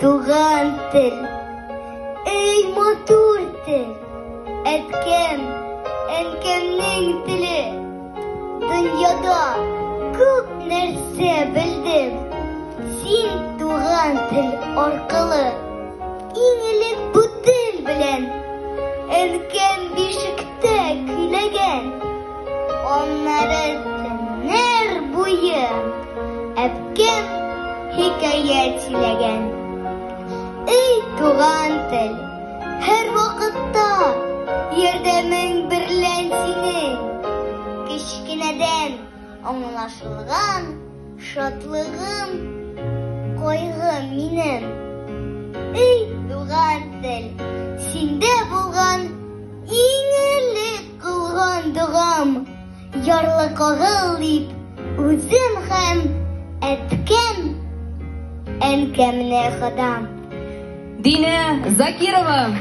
туган тел, ey матур тел, әткәм, әнкәмнең теле. Дөньяда күп нәрсә белдем, син туган тел аркылы. Иң элек бу тел белән әнкәм бишектә көйләгән. Аннары төннәр буе әпкәм хикәя сөйләгән. Эй туган тел, һәр вакытта ярдәмең берлән синең. Кечкенәдән аңлашылган шатлыгым, кайгым минем. Эй туган тел, синдә булган иң элек кылган дугам. Ярлы кагыл дип үзем һәм әткәм әнкәмне ходам. Динә Закирова.